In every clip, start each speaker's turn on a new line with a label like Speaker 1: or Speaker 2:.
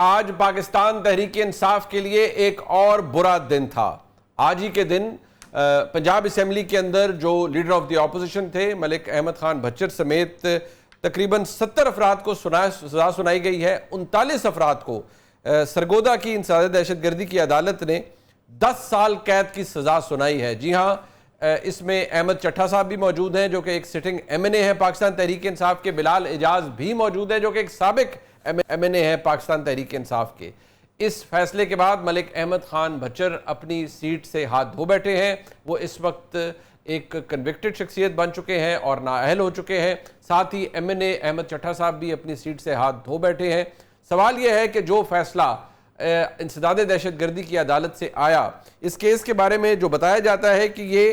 Speaker 1: आज पाकिस्तान तहरीक इंसाफ के लिए एक और बुरा दिन था। आज ही के दिन पंजाब असेंबली के अंदर जो लीडर ऑफ द ऑपोजिशन थे मलिक अहमद खान भच्चर समेत तकरीबन 70 अफराद को सजा सुनाई गई है। 39 अफराद को सरगोदा की इंसदाद दहशतगर्दी की अदालत ने 10 साल कैद की सजा सुनाई है। जी हाँ, इसमें अहमद चट्टा साहब भी मौजूद हैं जो कि एक सिटिंग MNA है पाकिस्तान तहरीक इंसाफ के। बिलाल एजाज भी मौजूद है जो कि एक साबिक MNA है पाकिस्तान तहरीक इंसाफ के। इस फैसले के बाद मलिक अहमद खान भच्चर अपनी सीट से हाथ धो बैठे हैं। वो इस वक्त एक कन्विक्टेड शख्सियत बन चुके हैं और नाअहल हो चुके हैं। साथ ही MNA अहमद चट्टा साहब भी अपनी सीट से हाथ धो बैठे हैं। सवाल यह है कि जो फैसला इंसदाद दहशतगर्दी की अदालत से आया, इस केस के बारे में जो बताया जाता है कि ये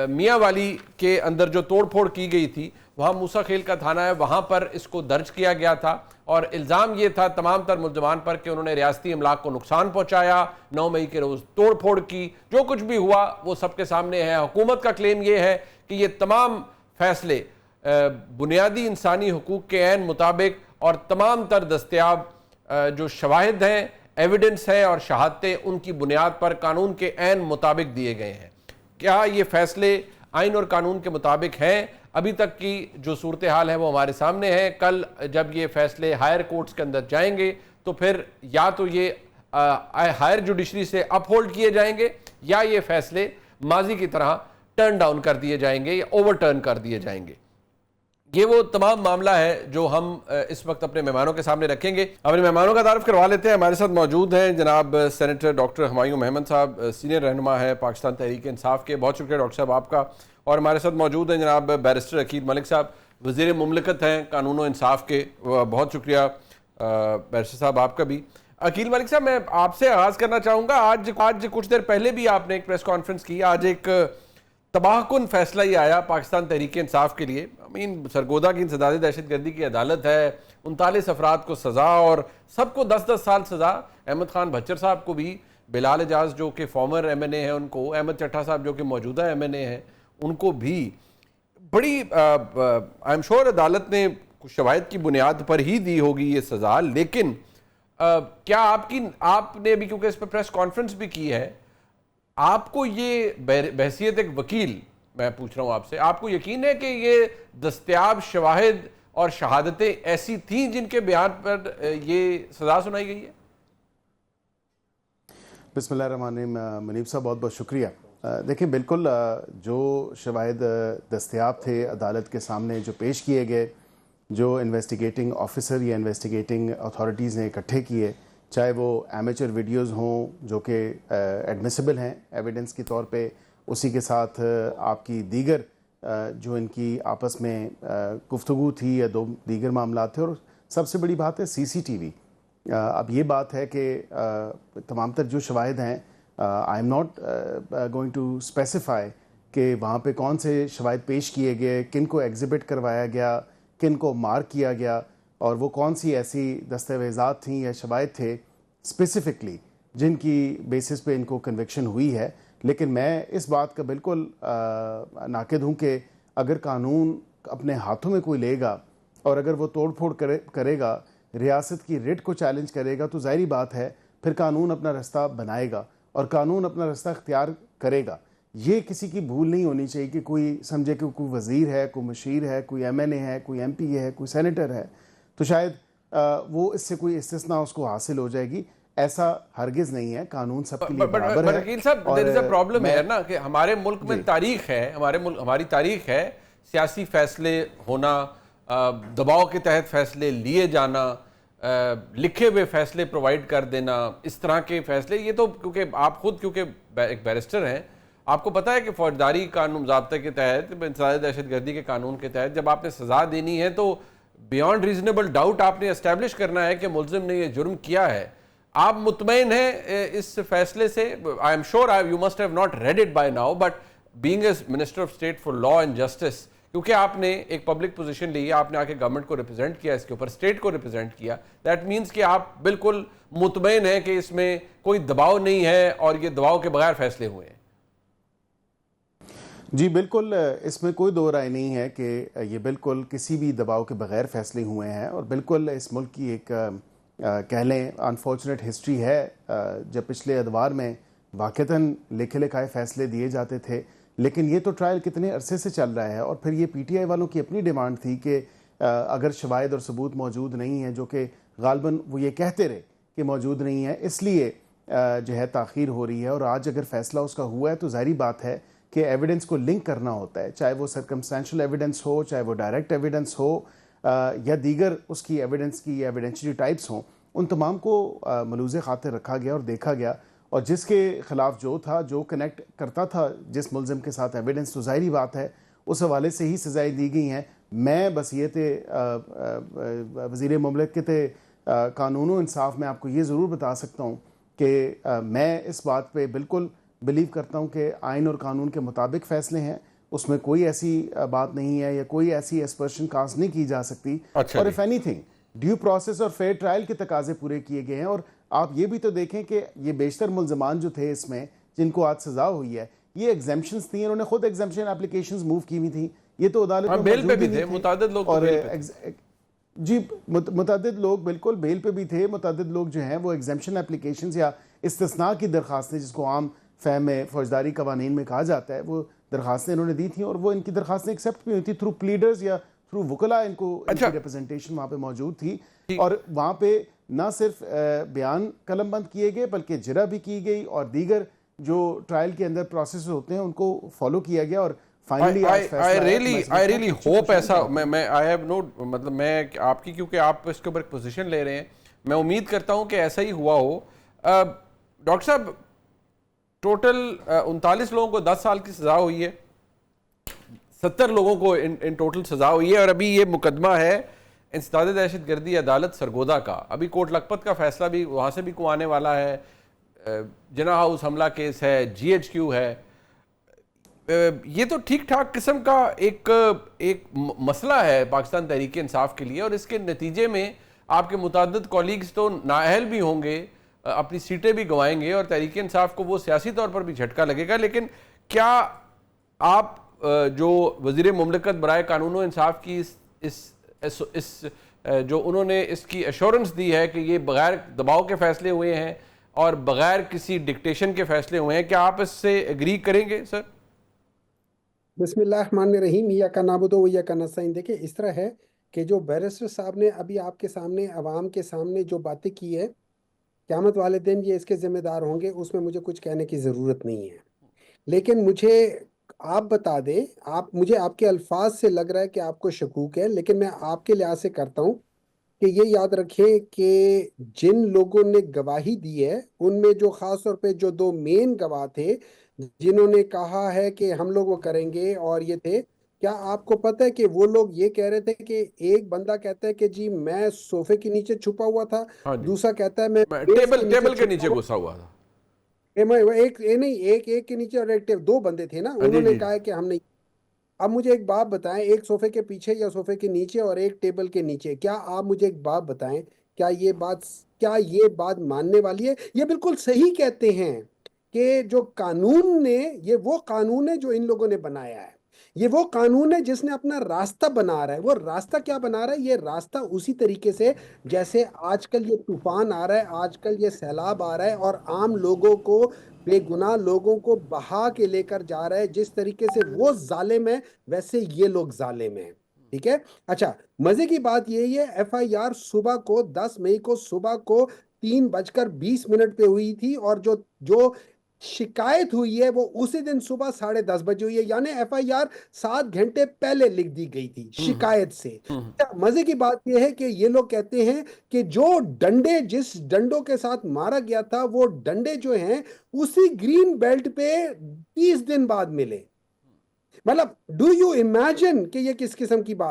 Speaker 1: मियाँ वाली के अंदर जो तोड़ फोड़ की गई थी, वहाँ मूसा खेल का थाना है, वहाँ पर इसको दर्ज किया गया था और इल्ज़ाम ये था तमाम तर मुल्ज़मान पर कि उन्होंने रियासती अमलाक को नुकसान पहुँचाया। 9 मई के रोज़ तोड़ फोड़ की। जो कुछ भी हुआ वो सबके सामने है। हुकूमत का क्लेम ये है कि ये तमाम फैसले बुनियादी इंसानी हकूक़ के ऐन मुताबिक और तमाम तर दस्तयाब जो शवाहिद हैं, एविडेंस है और शहादतें, उनकी बुनियाद पर कानून के ऐन मुताबिक दिए गए हैं। क्या ये फैसले आइन और कानून के मुताबिक हैं? अभी तक की जो सूरत हाल है वो हमारे सामने है। कल जब ये फैसले हायर कोर्ट्स के अंदर जाएंगे तो फिर या तो ये हायर जुडिशरी से अपहोल्ड किए जाएंगे या ये फैसले माजी की तरह टर्न डाउन कर दिए जाएंगे या ओवरटर्न कर दिए जाएंगे। ये वो तमाम मामला है जो हम इस वक्त अपने मेहमानों के सामने रखेंगे। अपने मेहमानों का तारुफ करवा लेते हैं। हमारे साथ मौजूद हैं जनाब सेनेटर डॉक्टर हुमायूं महमद साहब, सीनियर रहनुमा है पाकिस्तान तहरीक इंसाफ के। बहुत शुक्रिया डॉक्टर साहब आपका। और हमारे साथ मौजूद हैं जनाब बैरिस्टर अकील मलिक साहब, वज़ीर मुमलिकत हैं कानून और इंसाफ के। बहुत शुक्रिया बैरिस्टर साहब आपका भी। अकील मलिक साहब, मैं आपसे आगाज़ करना चाहूँगा। आज कुछ देर पहले भी आपने एक प्रेस कॉन्फ्रेंस की। आज एक तबाहकुन फैसला ही आया पाकिस्तान तहरीक इंसाफ के लिए। सरगोदा की इंसदाद दहशतगर्दी की अदालत है, 39 अफराद को सज़ा और सबको 10-10 साल सज़ा। अहमद खान भच्चर साहब को भी, बिलाल एजाज जो कि फॉर्मर MNA है उनको, अहमद चट्टा साहब जो कि मौजूदा MNA है उनको भी बड़ी आई एम श्योर अदालत ने कुछ शवाहिद की बुनियाद पर ही दी होगी ये सज़ा। लेकिन क्या आपने भी, क्योंकि इस पर प्रेस कॉन्फ्रेंस भी की है, आपको ये बहसियत एक वकील मैं पूछ रहा हूँ आपसे, आपको यकीन है कि ये दस्तयाब शवाहिद और शहादतें ऐसी थीं जिनके बयान पर ये सज़ा सुनाई गई है?
Speaker 2: बिस्मिल्लाहिर्रहमानिर्रहीम। मुनीब साहब बहुत बहुत शुक्रिया। देखिए, बिल्कुल जो शवाहिद दस्तयाब थे अदालत के सामने, जो पेश किए गए, जो इन्वेस्टिगेटिंग ऑफिसर या इन्वेस्टिगेटिंग अथॉरिटीज़ ने इकट्ठे किए, चाहे वो एमेचर वीडियोज़ हों जो कि एडमिसिबल हैं एविडेंस के तौर पे, उसी के साथ आपकी दीगर जो इनकी आपस में गुफ्तगू थी या दो दीगर मामला थे, और सबसे बड़ी बात है CCTV। अब ये बात है कि तमाम तर जो शवाहिद हैं, I am not going to specify कि वहाँ पे कौन से शवाहिद पेश किए गए, किन को एग्जिबिट करवाया गया, किन को मार्क किया गया, और वो कौन सी ऐसी दस्तावेज़ात थीं या शवाहिद थे स्पेसिफ़िकली जिनकी बेसिस पे इनको कन्विक्शन हुई है। लेकिन मैं इस बात का बिल्कुल नाकिद हूँ कि अगर कानून अपने हाथों में कोई लेगा और अगर वो तोड़ फोड़ करेगा, रियासत की रिट को चैलेंज करेगा, तो ज़ाहिरी बात है फिर कानून अपना रास्ता बनाएगा और कानून अपना रास्ता इख्तियार करेगा। ये किसी की भूल नहीं होनी चाहिए कि कोई समझे कि कोई वज़ीर है, कोई मशीर है, कोई MNA है, कोई MP है, कोई सेनेटर है, तो शायद वो इससे कोई इस्तिस्ना उसको हासिल हो जाएगी। ऐसा हरगिज नहीं है। कानून सबके लिए बराबर है।
Speaker 1: वकील साहब, देयर इज अ प्रॉब्लम है ना कि हमारे मुल्क में तारीख है, हमारी तारीख है सियासी फैसले होना, दबाव के तहत फैसले लिए जाना, लिखे हुए फैसले प्रोवाइड कर देना, इस तरह के फैसले। ये तो क्योंकि आप खुद क्योंकि एक बैरिस्टर हैं, आपको पता है कि फौजदारी कानून ज़ाब्ते के तहत, इंसदाद दहशतगर्दी के कानून के तहत जब आपने सज़ा देनी है तो बियॉन्ड रीजनेबल डाउट आपने एस्टैब्लिश करना है कि मुल्ज़िम ने ये जुर्म किया है। आप मुतमईन हैं इस फैसले से? I am sure you must have not read it by now, but being as minister of state for law and justice, क्योंकि आपने एक पब्लिक पोजीशन ली है, आपने आके गवर्नमेंट को रिप्रेजेंट किया, इसके ऊपर स्टेट को रिप्रेजेंट किया, दैट मीन्स कि आप बिल्कुल मुतमईन हैं कि इसमें कोई दबाव नहीं है और ये दबाव के बगैर फैसले हुए हैं।
Speaker 2: जी बिल्कुल, इसमें कोई दो राय नहीं है कि ये बिल्कुल किसी भी दबाव के बगैर फैसले हुए हैं और बिल्कुल इस मुल्क की एक कह लें अनफॉर्चुनेट हिस्ट्री है। जब पिछले अदवार में वाक़तन लिखे लिखाए फ़ैसले दिए जाते थे, लेकिन ये तो ट्रायल कितने अरसे से चल रहा है। और फिर ये पीटीआई वालों की अपनी डिमांड थी कि अगर शवाहिद और सबूत मौजूद नहीं है, जो कि गालबन वो ये कहते रहे कि मौजूद नहीं है, इसलिए जो है ताख़ीर हो रही है। और आज अगर फ़ैसला उसका हुआ है तो ज़ाहिर बात है कि एविडेंस को लिंक करना होता है, चाहे वो सर्कमस्टेंशियल एविडेंस हो, चाहे वो डायरेक्ट एविडेंस हो, या दीगर उसकी एविडेंस की एविडेंशियली टाइप्स हों। उन तमाम को मलूज़े खातिर रखा गया और देखा गया, और जिसके ख़िलाफ़ जो था, जो कनेक्ट करता था जिस मुलज़िम के साथ एविडेंस, तो ज़ाहिरी बात है उस हवाले से ही सज़ाएँ दी गई हैं। मैं बस ये थे वज़ीर मुमलिकत कानून व इंसाफ में आपको ये ज़रूर बता सकता हूँ कि मैं इस बात पे बिल्कुल बिलीव करता हूँ कि आइन और कानून के मुताबिक फ़ैसले हैं, उसमें कोई ऐसी बात नहीं है या कोई ऐसी एस्पर्शन कास्ट नहीं की जा सकती।
Speaker 1: अच्छा
Speaker 2: और
Speaker 1: जी।
Speaker 2: इफ़ एनीथिंग ड्यू प्रोसेस और फेयर ट्रायल के तकाजे पूरे किए गए हैं। और आप ये भी तो देखें कि ये बेशतर मुलजमान जो थे इसमें, जिनको आज सज़ा हुई है, ये एग्जेम्पशंस थी, इन्होंने खुद एग्जेम्पशन एप्लीकेशंस मूव की हुई थी। ये तो अदालत में
Speaker 1: बेल पे
Speaker 2: मौजूद
Speaker 1: भी
Speaker 2: ही
Speaker 1: थे,
Speaker 2: नहीं
Speaker 1: मुतादिद लोग तो
Speaker 2: और
Speaker 1: बेल पे थे।
Speaker 2: जी, मुतअद्दिद लोग बिल्कुल बेल पे भी थे। मुतअद्दिद लोग जो हैं वो एग्जेम्पशन एप्लीकेशंस या इस्तिस्ना की दरखास्तें, जिसको आम फ़हम में फ़ौजदारी कवानीन में कहा जाता है, वो दरखास्तें इन्होंने दी थी। और वो इनकी दरखास्तें एक्सेप्ट भी हुई थी थ्रू प्लीडर्स या थ्रू वकला। इनको
Speaker 1: अच्छा।
Speaker 2: इनकी रिप्रेजेंटेशन वहाँ पे मौजूद थी।
Speaker 1: ठीक।
Speaker 2: और वहाँ पे ना सिर्फ बयान कलमबंद किए गए, बल्कि जिरा भी की गई और दीगर जो ट्रायल के अंदर प्रोसेस होते हैं उनको फॉलो किया गया। और फाइनली आज फैसला
Speaker 1: आई
Speaker 2: आया कि
Speaker 1: रियली
Speaker 2: मजलिस
Speaker 1: आई
Speaker 2: में
Speaker 1: रियली
Speaker 2: अच्छी
Speaker 1: होप
Speaker 2: खुशनुमा
Speaker 1: ऐसा,
Speaker 2: जवाब
Speaker 1: मैं आई हैव नो, मतलब मैं आपकी, क्योंकि आप इसके ऊपर एक पोजीशन ले रहे हैं, मैं उम्मीद करता हूं कि ऐसा ही हुआ हो। डॉक्टर साहब, टोटल 39 लोगों को 10 साल की सजा हुई है, 70 लोगों को इन टोटल सजा हुई है। और अभी ये मुकदमा है इंसदाद दहशतगर्दी अदालत सरगोदा का। अभी कोट लखपत का फैसला भी वहाँ से भी को आने वाला है। जिना हाउस हमला केस है, GHQ है। ये तो ठीक ठाक किस्म का एक मसला है पाकिस्तान तहरीक इंसाफ के लिए, और इसके नतीजे में आपके मुताद्दिद कॉलीग्स तो नाअहल भी होंगे, अपनी सीटें भी गंवाएंगे, और तहरीक इंसाफ को वो सियासी तौर पर भी झटका लगेगा। लेकिन क्या आप जो वज़ीर मुमलिकत बराए कानून व इंसाफ की इस जो उन्होंने इसकी एश्योरेंस दी है कि ये बग़ैर दबाव के फैसले हुए हैं और बग़ैर किसी डिक्टेशन के फैसले हुए हैं, क्या आप इससे एग्री करेंगे सर?
Speaker 3: बिस्मिल्लाहिर्रहमानिर्रहीम, या का नाबुदो या का नस्ताईन। देखिए, इस तरह है कि जो बैरिस्टर साहब ने अभी आपके सामने, अवाम के सामने जो बातें की है, क़यामत वाले दिन ये इसके जिम्मेदार होंगे, उसमें मुझे कुछ कहने की ज़रूरत नहीं है। लेकिन मुझे आप बता दें, आप मुझे आपके अल्फाज से लग रहा है कि आपको शकूक है, लेकिन मैं आपके लिहाज से करता हूँ कि ये याद रखें कि जिन लोगों ने गवाही दी है, उनमें जो ख़ास तौर पे जो दो मेन गवाह थे, जिन्होंने कहा है कि हम लोग वो करेंगे, और ये थे, क्या आपको पता है कि वो लोग ये कह रहे थे कि एक बंदा कहता है कि जी मैं सोफे के नीचे छुपा हुआ था,
Speaker 1: हाँ जी।
Speaker 3: दूसरा कहता है मैं मेज
Speaker 1: टेबल
Speaker 3: के नीचे
Speaker 1: टेबल के
Speaker 3: छुपा
Speaker 1: नीचे
Speaker 3: हुआ।
Speaker 1: घुसा हुआ था।
Speaker 3: एक ये नहीं, एक के नीचे और एक दो बंदे थे ना,
Speaker 1: हाँ जी
Speaker 3: उन्होंने
Speaker 1: जी।
Speaker 3: कहा है कि हम नहीं। अब मुझे एक बात बताएं, एक सोफे के पीछे या सोफे के नीचे और एक टेबल के नीचे, क्या आप मुझे एक बात बताएं, क्या ये बात मानने वाली है? ये बिल्कुल सही कहते हैं कि जो कानून ने, ये वो कानून है जो इन लोगों ने बनाया है, ये वो कानून है जिसने अपना रास्ता बना रहा है। वो रास्ता क्या बना रहा है? ये रास्ता उसी तरीके से जैसे आजकल ये तूफान आ रहा है, आजकल ये सैलाब आ रहा है और आम लोगों को, बेगुनाह लोगों को बहा के लेकर जा रहा है। जिस तरीके से वो जालिम है, वैसे ये लोग जालिम हैं। ठीक है। अच्छा, मजे की बात यही है, FIR सुबह को 10 मई को सुबह को 3:20 पे हुई थी, और जो जो शिकायत हुई है वो उसी दिन सुबह 10:30 बजे हुई है, यानी FIR 7 घंटे पहले लिख दी गई थी शिकायत से। मजे की बात यह है कि ये लोग कहते हैं कि जो डंडे, जिस डंडों के साथ मारा गया था, वो डंडे जो हैं उसी ग्रीन बेल्ट पे 30 दिन बाद मिले। मतलब डू यू इमेजिन कि ये किस किस्म की बात